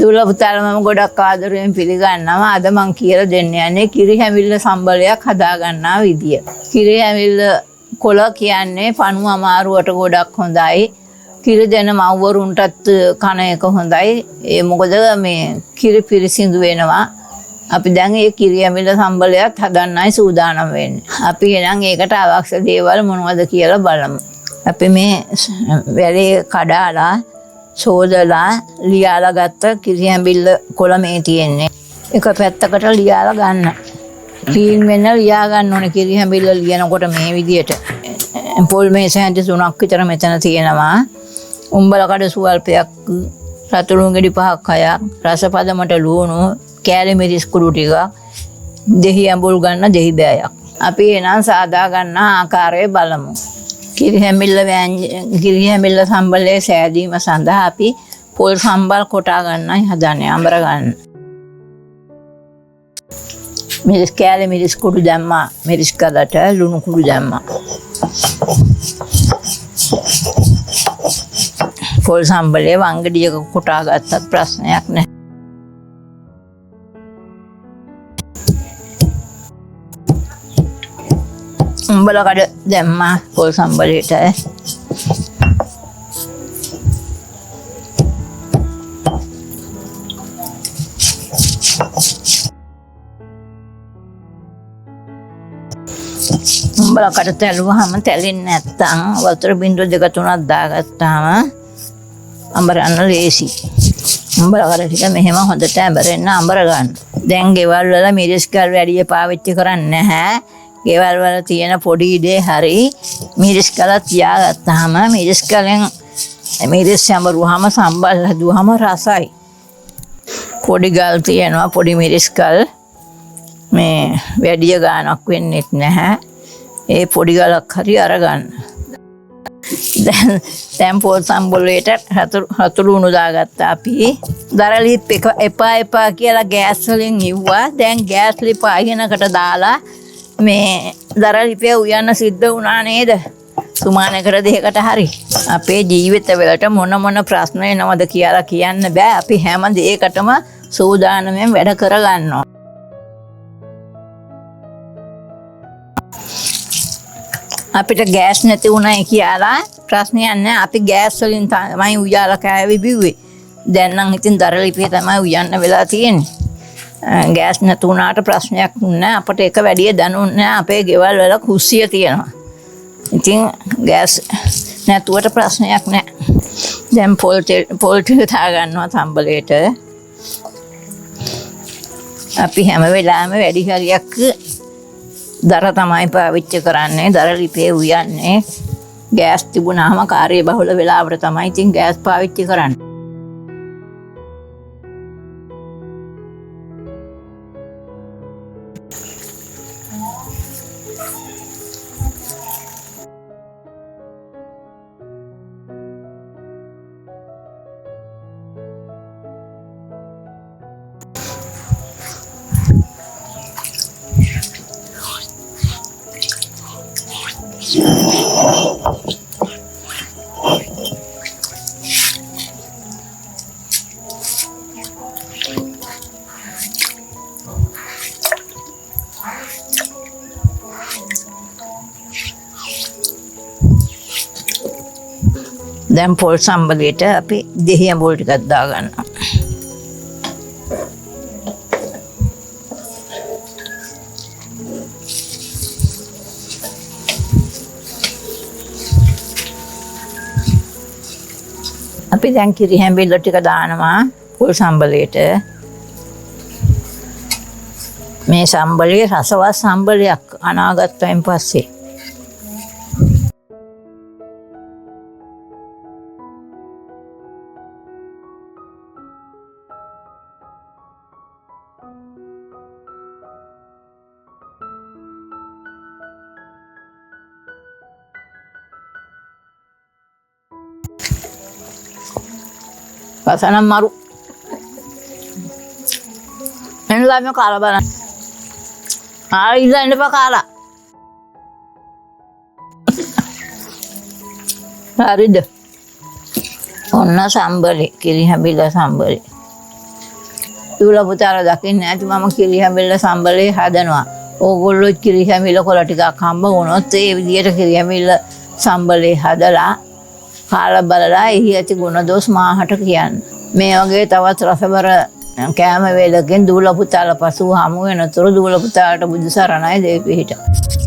දුවලා පුතාලා මම ගොඩක් ආදරයෙන් පිළිගන්නවා. අද මං කියලා දෙන්න යන්නේ කිරි හැමිල්ල සම්බලයක් හදා ගන්නා විදිය. කිරි හැමිල්ල කොළ කියන්නේ පණුව අමාරුවට ගොඩක් හොඳයි. කිරි දෙන මව්වරුන්ටත් කන එක හොඳයි. ඒ මොකද මේ කිරි පිරිසිදු වෙනවා. අපි දැන් මේ කිරි හැමිල්ල සම්බලයක් හදන්නයි සූදානම් වෙන්නේ. අපි එහෙනම් ඒකට අවශ්‍ය දේවල් මොනවද කියලා බලමු. අපි මේ වැලේ කඩාලා සෝදලා ලියාලා ගත්ත කිරි හැඹිල්ල කොළ මේ තියෙන්නේ. එක පැත්තකට ලියාලා ගන්න. ක්ලීන් වෙන්න ලියා ගන්න ඕනේ කිරි හැඹිල්ල ලියනකොට මේ විදියට. පොල් මේස හැන්දි 3ක් විතර මෙතන තියෙනවා. උඹල කඩ සුවල්පයක්, රතුළුන් ගෙඩි 5ක් 6ක්, රසපදමට ලුණු, කෑලි මිරිස් කුඩු ටිකක්, දෙහි ඇඹුල් ගන්න දෙහි බෑයක්. අපි එනම් සාදා ගන්න ආකාරය බලමු. කිරි හැමිල්ල සම්බලයේ සෑදීම සඳහා අපි පොල් සම්බල් කොටා ගන්නයි හදන්නේ. අඹර ගන්න. මිරිස් කෑලි මිරිස් කුඩු දැම්මා. මිරිස් කඩට ලුණු කුඩු දැම්මා. පොල් සම්බලයේ වංගඩියක කොටා ගත්තත් ප්‍රශ්නයක් නැහැ. උඹල කඩ දැම්මා පොල් සම්බලයට. උඹල කඩ තැළුවාම තැලෙන්නේ නැත්තම් වතුර බින්දුව 2-3ක් දාගත්තාම අඹරන්න ලේසි. උඹල කඩ ටික මෙහෙම හොඳට අඹරෙන්න අඹර ගන්න. දැන් ගෙවල් වල මිරිස් ගල් වැඩි පාවිච්චි කරන්නේ නැහැ. ගෙවල් වල තියෙන පොඩි දේ හරි මිරිස් කල තියාගත්තාම මිරිස් කලෙන් මිරිස් සම්බරුවාම සම්බල් හදුවාම රසයි. පොඩි ගල් තියෙනවා පොඩි මිරිස් කල් මේ වැඩි ගානක් වෙන්නේ නැහැ. ඒ පොඩි ගලක් හරි අරගන්න. දැන් පොල් සම්බලයට හතුරු උණු දාගත්තා අපි. දරලිප් එක එපා කියලා ගෑස් වලින් ඉව්වා. දැන් ගෑස් ලිප අයිනකට දාලා මේ දරලිපේ උයන්න සිද්ධ වුණා නේද? සුමානකට දෙකකට හරි. අපේ ජීවිතවලට මොන ප්‍රශ්න එනවද කියලා කියන්න බෑ. අපි හැම දෙයකටම සූදානම්ෙන් වැඩ කරගන්නවා. අපිට ගෑස් නැති වුණයි කියලා ප්‍රශ්නයක් නෑ. අපි ගෑස් වලින් තමයි උයාලා කෑවි බිව්වේ. දැන් නම් ඉතින් දරලිපේ තමයි උයන්න වෙලා තියෙන්නේ. ගෑස් නැති වුණාට ප්‍රශ්නයක් නෑ. අපිට එක වැඩි දැනුන්නේ නෑ. අපේ ගෙවල් වල කුස්සිය තියෙනවා. ඉතින් ගෑස් නැතුවට ප්‍රශ්නයක් නෑ. දැන් පොල් ටික තා ගන්නවා සම්බලයට. අපි හැම වෙලාවෙම වැඩි හරියක් දර තමයි පාවිච්චි කරන්නේ. දරලිපේ උයන්නේ. ගෑස් තිබුණාම කාර්යබහුල වෙලාවට තමයි ඉතින් ගෑස් පාවිච්චි කරන්නේ. දැන් පොල් සම්බලයට අපි දෙහි ඇඹුල් ටිකක් දාගන්නවා. අපි දැන් කිරි හැඹිල්ල ටික දානවා පොල් සම්බලයට. මේ සම්බලේ රසවත් සම්බලයක් අනාගතයෙන් පස්සේ. Pasangan maru. Ini lah yang kalah banget. Ini pak kalah. Hari deh. Onna sambal, kiri habila sambal. දූල පුතාලා දකින්නේ නැති මම කිරි හැමිල්ල සම්බලේ හදනවා. ඕගොල්ලෝ කිරි හැමිල්ල කොළ ටිකක් හම්බ වුණොත් ඒ විදියට කිරි හැමිල්ල සම්බලේ හදලා කාලා බලලා එහි ඇති ගුණ දෝෂ මාහට කියන්න. මේ වගේ තවත් රසබර කෑම වේලකින් දූල පුතාලා පසුව හමු වෙනතුරු දූල පුතාලට බුදු සරණයි දෙවි පිහිට.